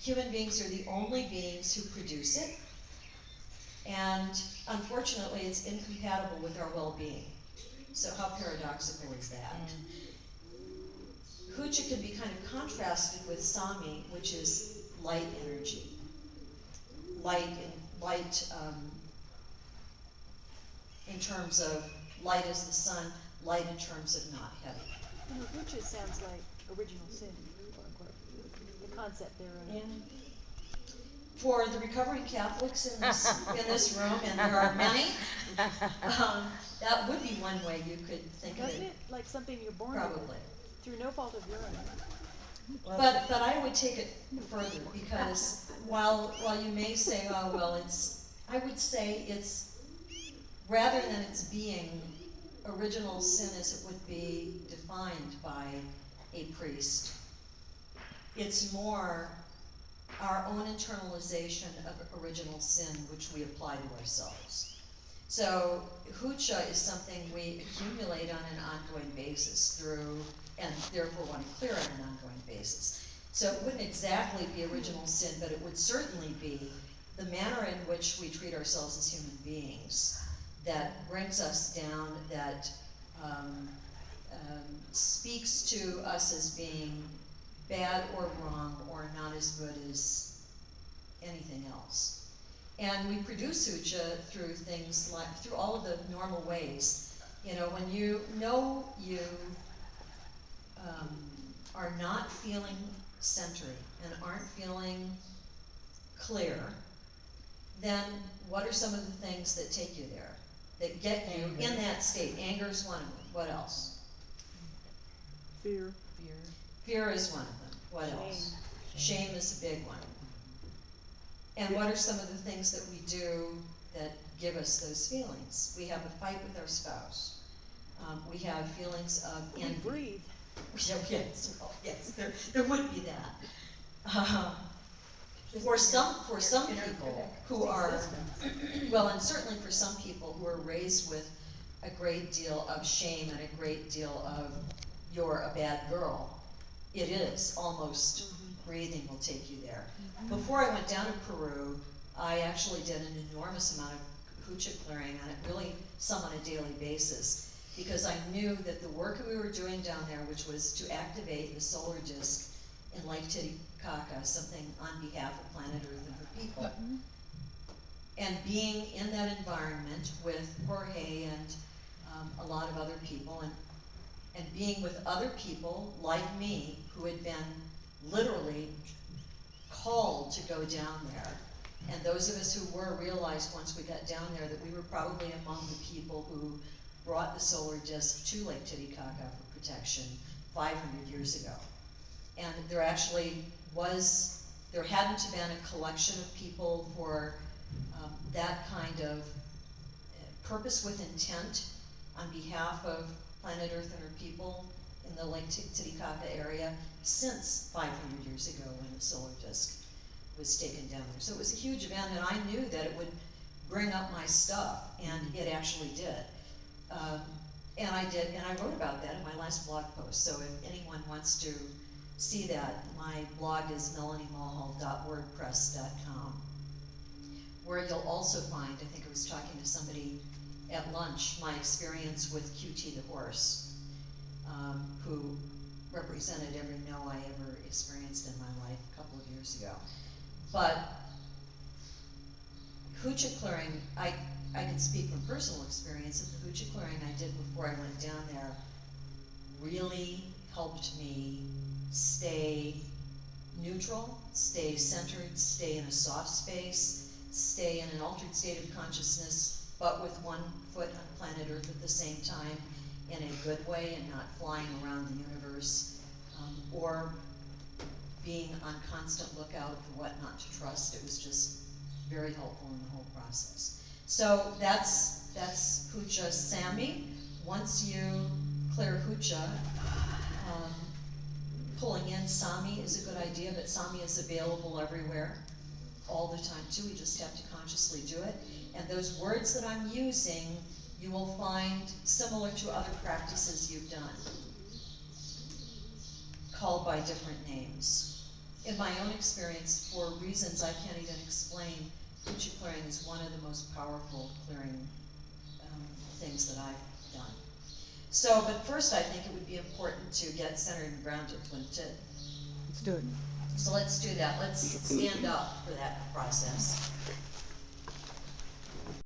human beings are the only beings who produce it, and unfortunately it's incompatible with our well-being. So how paradoxical is that? Hucha can be kind of contrasted with Sami, which is light energy. Light in terms of light as the sun, light in terms of not heavy. Hucha sounds like original sin, quote unquote. The concept there. For the recovering Catholics in this room, and there are many, that would be one way you could think of it. Doesn't it? Like something you're born Probably. with, through no fault of your own. But I would take it further, because while you may say, oh well, I would say it's, rather than its being original sin as it would be defined by a priest, it's more our own internalization of original sin, which we apply to ourselves. So hucha is something we accumulate on an ongoing basis through, and therefore want to clear on an ongoing basis. So it wouldn't exactly be original sin, but it would certainly be the manner in which we treat ourselves as human beings that brings us down, that speaks to us as being bad or wrong or not as good as anything else. And we produce hucha through things like, through all of the normal ways. You know, when you are not feeling centered and aren't feeling clear, then what are some of the things that take you there, that get you in that state? Anger is one of them. What else? Fear. Fear is one of them. What else? Shame is a big one. And what are some of the things that we do that give us those feelings? We have a fight with our spouse. We have feelings of envy. We breathe. Yes, there would be that. For some people who are, well, and certainly for some people who are raised with a great deal of shame and a great deal of you're a bad girl, it is almost breathing will take you there. Before I went down to Peru, I actually did an enormous amount of hucha clearing on it, really some on a daily basis, because I knew that the work we were doing down there, which was to activate the solar disk in Lake Titicaca, something on behalf of planet Earth and her people, and being in that environment with Jorge and a lot of other people, and being with other people like me who had been literally called to go down there, and those of us who were realized once we got down there that we were probably among the people who brought the solar disk to Lake Titicaca for protection 500 years ago. And there actually was, there hadn't been a collection of people for that kind of purpose with intent on behalf of planet Earth and her people in the Lake Titicaca area since 500 years ago when the solar disk was taken down there. So it was a huge event, and I knew that it would bring up my stuff, and it actually did. And I did, and I wrote about that in my last blog post. So if anyone wants to see that, my blog is MelanieMulhall2.WordPress.com, where you'll also find, I think I was talking to somebody at lunch, my experience with QT the horse, who represented every no I ever experienced in my life a couple of years ago. But hucha clearing, I can speak from personal experience that the hucha clearing I did before I went down there really helped me stay neutral, stay centered, stay in a soft space, stay in an altered state of consciousness, but with one foot on planet Earth at the same time, in a good way, and not flying around the universe, or being on constant lookout for what not to trust. It was just very helpful in the whole process. So that's hucha Sami. Once you clear hucha, pulling in Sami is a good idea, but Sami is available everywhere all the time too. We just have to consciously do it. And those words that I'm using, you will find similar to other practices you've done, called by different names. in my own experience, for reasons I can't even explain, future clearing is one of the most powerful clearing things that I've done. So, but first I think it would be important to get centered and grounded. Let's do it. So let's do that. Let's stand up for that process.